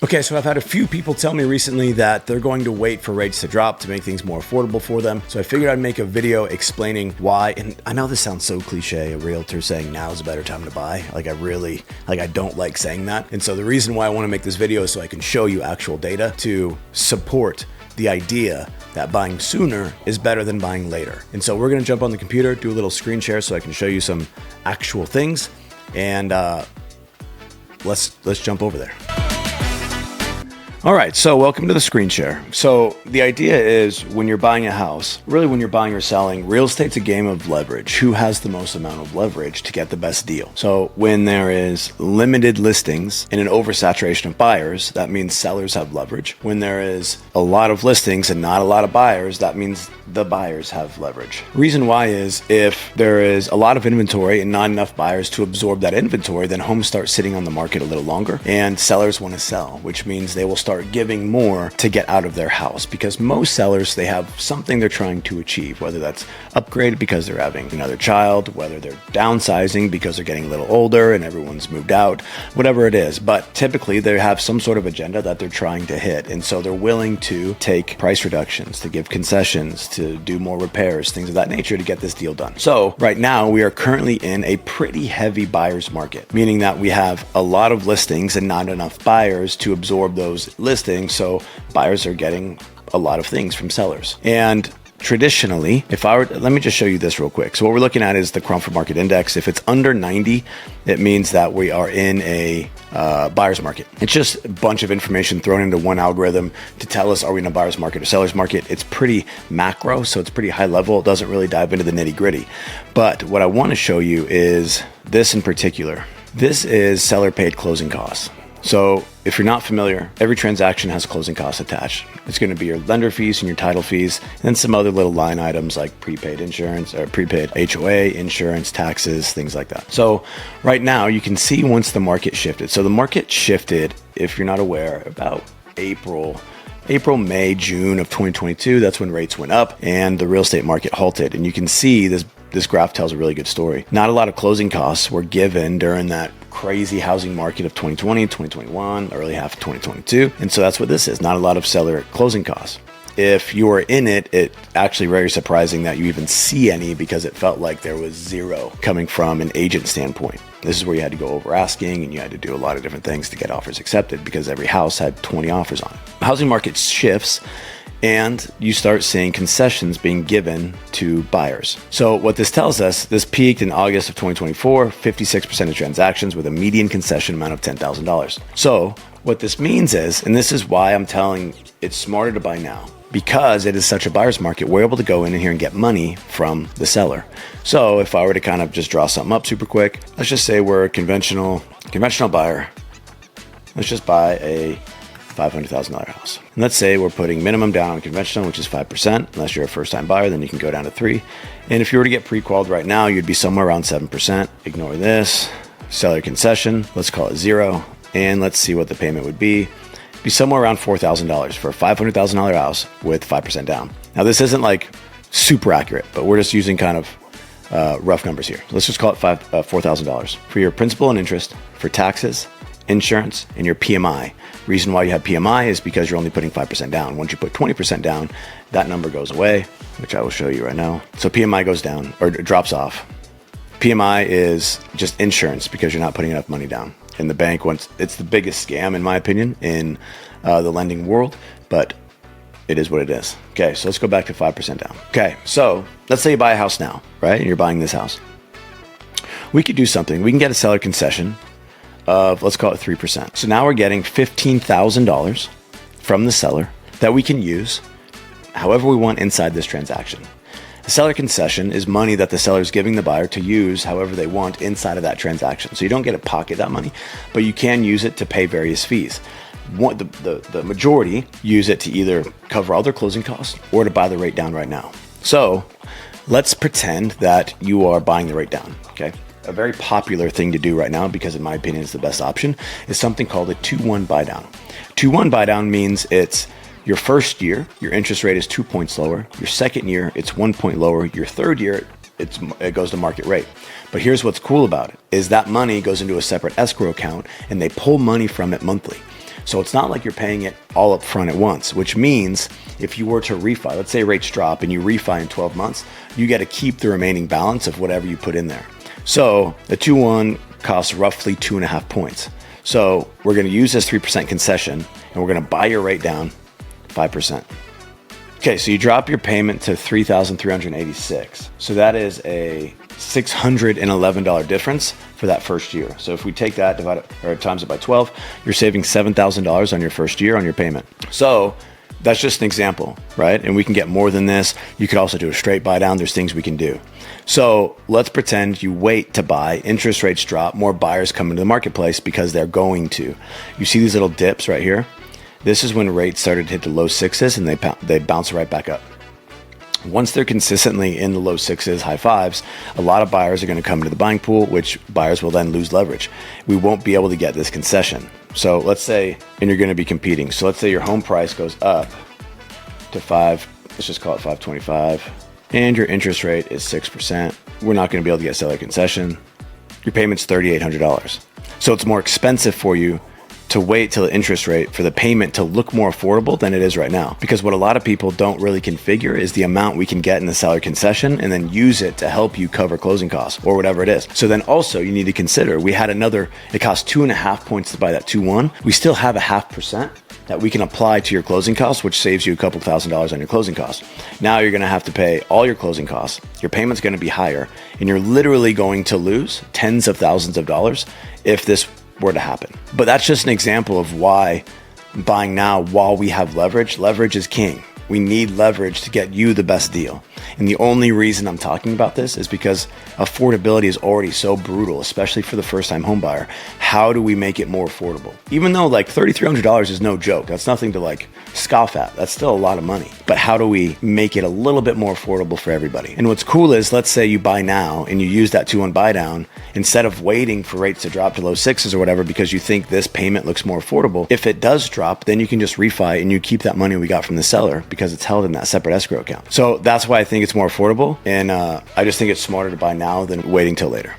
Okay, so I've had a few people tell me recently that they're going to wait for rates to drop to make things more affordable for them. So I figured I'd make a video explaining why. And I know this sounds so cliche, a realtor saying now's a better time to buy. I don't like saying that. And so the reason why I want to make this video is so I can show you actual data to support the idea that buying sooner is better than buying later. And so we're going to jump on the computer, do a little screen share so I can show you some actual things. And let's jump over there. All right, so welcome to the screen share. So the idea is when you're buying a house, really when you're buying or selling, real estate's a game of leverage. Who has the most amount of leverage to get the best deal? So when there is limited listings and an oversaturation of buyers, that means sellers have leverage. When there is a lot of listings and not a lot of buyers, that means the buyers have leverage. Reason why is if there is a lot of inventory and not enough buyers to absorb that inventory, then homes start sitting on the market a little longer and sellers want to sell, which means they will start giving more to get out of their house, because most sellers, they have something they're trying to achieve, whether that's upgrade because they're having another child, whether they're downsizing because they're getting a little older and everyone's moved out, whatever it is. But typically they have some sort of agenda that they're trying to hit. And so they're willing to take price reductions, to give concessions, to do more repairs, things of that nature to get this deal done. So right now we are currently in a pretty heavy buyer's market, meaning that we have a lot of listings and not enough buyers to absorb those listings. So buyers are getting a lot of things from sellers. And traditionally, let me just show you this real quick. So what we're looking at is the Cromford Market Index. If it's under 90, it means that we are in a buyer's market. It's just a bunch of information thrown into one algorithm to tell us, are we in a buyer's market or seller's market? It's pretty macro, so it's pretty high level. It doesn't really dive into the nitty gritty. But what I want to show you is this in particular. This is seller paid closing costs. So if you're not familiar, every transaction has closing costs attached. It's going to be your lender fees and your title fees, and then some other little line items like prepaid insurance or prepaid HOA, insurance, taxes, things like that. So right now you can see once the market shifted. So the market shifted, if you're not aware, about April, May, June of 2022. That's when rates went up and the real estate market halted. And you can see this graph tells a really good story. Not a lot of closing costs were given during that crazy housing market of 2020, 2021, early half of 2022. And so that's what this is, not a lot of seller closing costs. If you were in it, it's actually very surprising that you even see any, because it felt like there was zero coming from an agent standpoint. This is where you had to go over asking and you had to do a lot of different things to get offers accepted, because every house had 20 offers on it. The housing market shifts and you start seeing concessions being given to buyers. So what this tells us, this peaked in August of 2024, 56% of transactions with a median concession amount of $10,000. So what this means is, and this is why I'm telling it's smarter to buy now, because it is such a buyer's market, we're able to go in here and get money from the seller. So if I were to kind of just draw something up super quick, let's just say we're a conventional buyer. Let's just buy a $500,000 house. And let's say we're putting minimum down on conventional, which is 5%. Unless you're a first-time buyer, then you can go down to 3%. And if you were to get pre-qualified right now, you'd be somewhere around 7%. Ignore this. Seller concession, let's call it 0. And let's see what the payment would be. It'd be somewhere around $4,000 for a $500,000 house with 5% down. Now, this isn't like super accurate, but we're just using kind of rough numbers here. Let's just call it $4,000 for your principal and interest, for taxes, insurance, and your PMI. Reason why you have PMI is because you're only putting 5% down. Once you put 20% down, that number goes away, which I will show you right now. So PMI goes down or drops off. PMI is just insurance because you're not putting enough money down. And the bank wants, it's the biggest scam in my opinion in the lending world, but it is what it is. Okay, so let's go back to 5% down. Okay, so let's say you buy a house now, right? And you're buying this house. We could do something. We can get a seller concession of, let's call it 3%. So now we're getting $15,000 from the seller that we can use however we want inside this transaction. A seller concession is money that the seller is giving the buyer to use however they want inside of that transaction. So you don't get to pocket that money, but you can use it to pay various fees. The majority use it to either cover all their closing costs or to buy the rate down right now. So let's pretend that you are buying the rate down, okay? A very popular thing to do right now, because in my opinion it's the best option, is something called a 2-1 buy down. 2-1 buy down means it's your first year, your interest rate is 2 points lower. Your second year, it's 1 point lower. Your third year, it goes to market rate. But here's what's cool about it, is that money goes into a separate escrow account and they pull money from it monthly. So it's not like you're paying it all up front at once, which means if you were to refi, let's say rates drop and you refi in 12 months, you got to keep the remaining balance of whatever you put in there. So the 2-1 costs roughly 2.5 points. So we're going to use this 3% concession and we're going to buy your rate down 5%. Okay, so you drop your payment to $3,386. So that is a $611 difference for that first year. So if we take that, times it by 12, you're saving $7,000 on your first year on your payment. So that's just an example, right? And we can get more than this. You could also do a straight buy down. There's things we can do. So let's pretend you wait to buy, interest rates drop, more buyers come into the marketplace because they're going to. You see these little dips right here? This is when rates started to hit the low sixes and they bounce right back up. Once they're consistently in the low sixes, high fives, a lot of buyers are going to come into the buying pool, which buyers will then lose leverage. We won't be able to get this concession. So let's say, and you're going to be competing. So let's say your home price goes up to let's just call it 525, and your interest rate is 6%. We're not going to be able to get seller concession. Your payment's $3,800. So it's more expensive for you to wait till the interest rate for the payment to look more affordable than it is right now. Because what a lot of people don't really configure is the amount we can get in the seller concession and then use it to help you cover closing costs or whatever it is. So then also you need to consider, it cost 2.5 points to buy that 2-1. We still have 0.5% that we can apply to your closing costs, which saves you a couple $1,000s on your closing costs. Now you're gonna have to pay all your closing costs. Your payment's gonna be higher and you're literally going to lose tens of thousands of dollars if this were to happen. But that's just an example of why buying now while we have leverage is king. We need leverage to get you the best deal. And the only reason I'm talking about this is because affordability is already so brutal, especially for the first-time home buyer. How do we make it more affordable? Even though like $3,300 is no joke, that's nothing to like scoff at. That's still a lot of money. But how do we make it a little bit more affordable for everybody? And what's cool is, let's say you buy now and you use that 2-1 buy down, instead of waiting for rates to drop to low sixes or whatever because you think this payment looks more affordable. If it does drop, then you can just refi and you keep that money we got from the seller because it's held in that separate escrow account. So that's why I think it's more affordable. And I just think it's smarter to buy now than waiting till later.